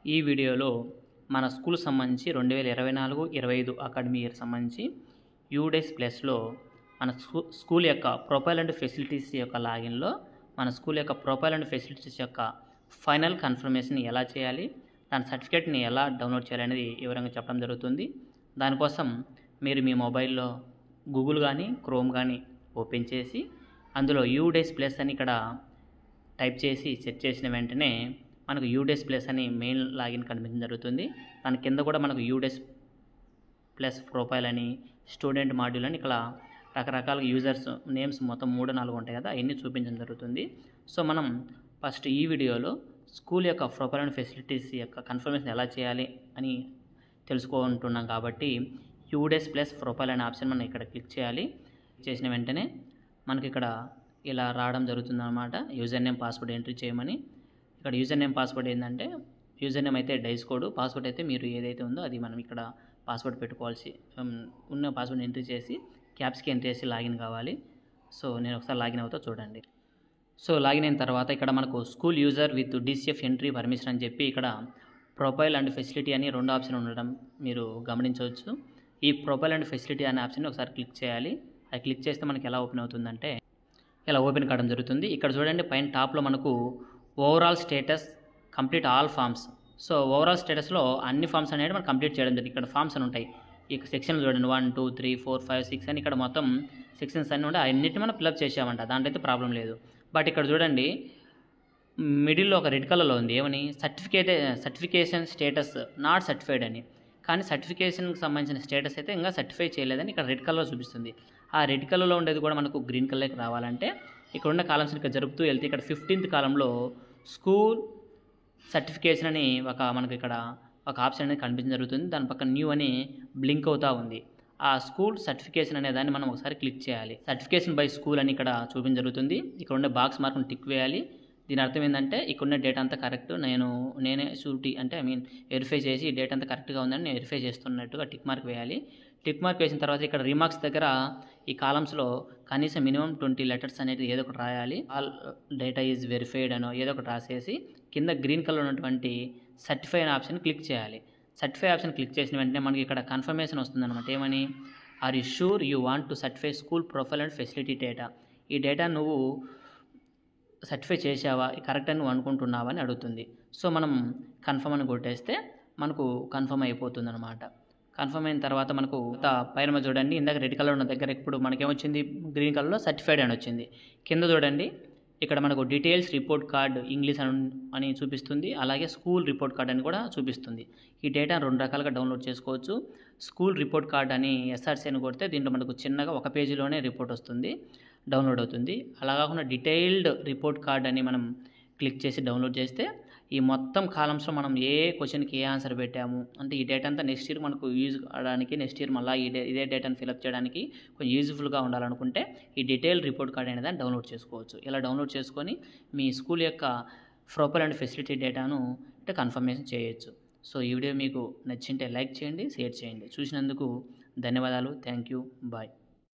ఈ వీడియోలో మన స్కూల్ సంబంధించి 2024-25 అకాడమీ ఇయర్ సంబంధించి యూడేస్ ప్లస్లో మన స్కూల్ యొక్క ప్రొఫైల్ అండ్ ఫెసిలిటీస్ యొక్క లాగిన్లో మన స్కూల్ యొక్క ప్రొఫైల్ అండ్ ఫెసిలిటీస్ యొక్క ఫైనల్ కన్ఫర్మేషన్ ఎలా చేయాలి, దాని సర్టిఫికేట్ని ఎలా డౌన్లోడ్ చేయాలి అనేది వివరంగా చెప్పడం జరుగుతుంది. దానికోసం మీరు మీ మొబైల్లో గూగుల్ కానీ క్రోమ్ కానీ ఓపెన్ చేసి అందులో యూడేస్ ప్లస్ అని ఇక్కడ టైప్ చేసి సెర్చ్ చేసిన వెంటనే మనకు యూడేస్ ప్లస్ అని మెయిన్ లాగిన్ కనిపించడం జరుగుతుంది. దాని కింద కూడా మనకు యూడేస్ ప్లస్ ప్రొఫైల్ అని స్టూడెంట్ మాడ్యూల్ అని ఇక్కడ రకరకాల యూజర్స్ నేమ్స్ మొత్తం 3-4 ఉంటాయి కదా, అవన్నీ చూపించడం జరుగుతుంది. సో మనం ఫస్ట్ ఈ వీడియోలో స్కూల్ యొక్క ప్రొఫైల్ అండ్ ఫెసిలిటీస్ యొక్క కన్ఫర్మేషన్ ఎలా చేయాలి అని తెలుసుకుంటున్నాం కాబట్టి యూడేస్ ప్లస్ ప్రొఫైల్ అనే ఆప్షన్ మనం ఇక్కడ క్లిక్ చేయాలి. చేసిన వెంటనే మనకి ఇక్కడ ఇలా రావడం జరుగుతుంది అన్నమాట. యూజర్ నేమ్ పాస్వర్డ్ ఎంట్రీ చేయమని. ఇక్కడ యూజర్ నేమ్ పాస్వర్డ్ ఏంటంటే యూజర్ నేమ్ అయితే డైస్ కోడ్, పాస్వర్డ్ అయితే మీరు ఏదైతే ఉందో అది మనం ఇక్కడ పాస్వర్డ్ పెట్టుకోవాల్సి ఉన్న పాస్వర్డ్ ఎంట్రీ చేసి క్యాప్స్కి ఎంట్రీ చేసి లాగిన్ కావాలి. సో నేను ఒకసారి లాగిన్ అవుతా చూడండి. సో లాగిన్ అయిన తర్వాత ఇక్కడ మనకు school user with DCF entry permission అని చెప్పి ఇక్కడ ప్రొఫైల్ అండ్ ఫెసిలిటీ అని 2 ఆప్షన్ ఉండడం మీరు గమనించవచ్చు. ఈ ప్రొఫైల్ అండ్ ఫెసిలిటీ అనే ఆప్షన్ ఒకసారి క్లిక్ చేయాలి. అది క్లిక్ చేస్తే మనకి ఎలా ఓపెన్ అవుతుందంటే ఇలా ఓపెన్ కావడం జరుగుతుంది. ఇక్కడ చూడండి పైన టాప్లో మనకు overall status complete all forms. So overall స్టేటస్లో అన్ని ఫామ్స్ అనేది మనం కంప్లీట్ చేయడం జరిగింది. ఇక్కడ ఫామ్స్ అని ఉంటాయి. ఈ సెక్షన్లు చూడండి 1, 2, 3, 4, 5, 6 అని ఇక్కడ మొత్తం సెక్షన్స్ అన్నీ ఉంటాయి. అన్నిటిని మనం ఫిల్అప్ చేసామంట, దాంట్లో అయితే ప్రాబ్లం లేదు. బట్ ఇక్కడ చూడండి మిడిల్లో ఒక రెడ్ కలర్లో ఉంది ఏమని సర్టిఫికేషన్ స్టేటస్ నాట్ సర్టిఫైడ్ అని. కానీ సర్టిఫికేషన్కి సంబంధించిన స్టేటస్ అయితే ఇంకా సర్టిఫై చేయలేదని ఇక్కడ రెడ్ కలర్ చూపిస్తుంది. ఆ రెడ్ కలర్లో ఉండేది కూడా మనకు గ్రీన్ కలర్కి రావాలంటే ఇక్కడ ఉన్న కాలమ్స్ ఇక్కడ జరుపుతూ వెళ్తే ఇక్కడ 15th కాలంలో స్కూల్ సర్టిఫికేషన్ అని మనకు ఇక్కడ ఒక ఆప్షన్ అనేది కనిపించడం జరుగుతుంది. దాని పక్కన న్యూ అని బ్లింక్ అవుతూ ఉంది. ఆ స్కూల్ సర్టిఫికేషన్ అనే దాన్ని మనం ఒకసారి క్లిక్ చేయాలి. సర్టిఫికేషన్ బై స్కూల్ అని ఇక్కడ చూపించడం జరుగుతుంది. ఇక్కడ ఉండే బాక్స్ మార్క్ని టిక్ వేయాలి. దీని అర్థం ఏంటంటే ఇక్కడ ఉన్న డేటా అంతా కరెక్ట్, నేనే షూరిటీ అంటే వెరిఫై చేసి ఈ డేటా అంతా కరెక్ట్గా ఉందని నేను వెరిఫై చేస్తున్నట్టుగా టిక్ మార్క్ వేయాలి. టిక్ మార్క్ వేసిన తర్వాత ఇక్కడ రిమార్క్స్ దగ్గర ఈ కాలమ్స్లో కనీసం మినిమం 20 లెటర్స్ అనేది ఏదో ఒకటి రాయాలి. ఆల్ డేటా ఈజ్ వెరిఫైడ్ అనో ఏదో ఒకటి రాసేసి కింద గ్రీన్ కలర్ ఉన్నటువంటి సర్టిఫై అనే ఆప్షన్ క్లిక్ చేయాలి. సర్టిఫై ఆప్షన్ క్లిక్ చేసిన వెంటనే మనకి ఇక్కడ కన్ఫర్మేషన్ వస్తుందన్నమాట. ఏమని, are you sure you want to certify school profile and facility data. ఈ డేటా నువ్వు సర్టిఫై చేసావా, కరెక్ట్ అని నువ్వు అనుకుంటున్నావా అని అడుగుతుంది. సో మనం కన్ఫర్మ్ అని కొట్టేస్తే మనకు కన్ఫర్మ్ అయిపోతుంది అనమాట. కన్ఫర్మ్ అయిన తర్వాత మనకు పైన చూడండి ఇందాక రెడ్ కలర్ ఉన్న దగ్గర ఇప్పుడు మనకేమొచ్చింది, గ్రీన్ కలర్లో సర్టిఫైడ్ అని వచ్చింది. కింద చూడండి ఇక్కడ మనకు డీటెయిల్స్ రిపోర్ట్ కార్డ్ ఇంగ్లీష్ అని చూపిస్తుంది, అలాగే స్కూల్ రిపోర్ట్ కార్డ్ అని కూడా చూపిస్తుంది. ఈ డేటా 2 రకాలుగా డౌన్లోడ్ చేసుకోవచ్చు. స్కూల్ రిపోర్ట్ కార్డ్ అని ఎస్ఆర్సీ అని కొడితే దీంట్లో మనకు చిన్నగా ఒక పేజీలోనే రిపోర్ట్ వస్తుంది, డౌన్లోడ్ అవుతుంది. అలా కాకుండా డీటెయిల్డ్ రిపోర్ట్ కార్డ్ అని మనం క్లిక్ చేసి డౌన్లోడ్ చేస్తే ఈ మొత్తం కాలమ్స్లో మనం ఏ క్వశ్చన్కి ఏ ఆన్సర్ పెట్టాము అంటే ఈ డేటా అంతా నెక్స్ట్ ఇయర్ మనకు యూజ్ అవడానికి, నెక్స్ట్ ఇయర్ మళ్ళీ ఇదే డేటాను ఫిల్అప్ చేయడానికి కొంచెం యూజ్ఫుల్గా ఉండాలనుకుంటే ఈ డీటెయిల్ రిపోర్ట్ కార్డ్ అనేది డౌన్లోడ్ చేసుకోవచ్చు. ఇలా డౌన్లోడ్ చేసుకొని మీ స్కూల్ యొక్క ప్రొఫైల్ అండ్ ఫెసిలిటీ డేటాను కన్ఫర్మేషన్ చేయొచ్చు. సో ఈ వీడియో మీకు నచ్చింటే లైక్ చేయండి, షేర్ చేయండి. చూసినందుకు ధన్యవాదాలు. Thank you. బాయ్.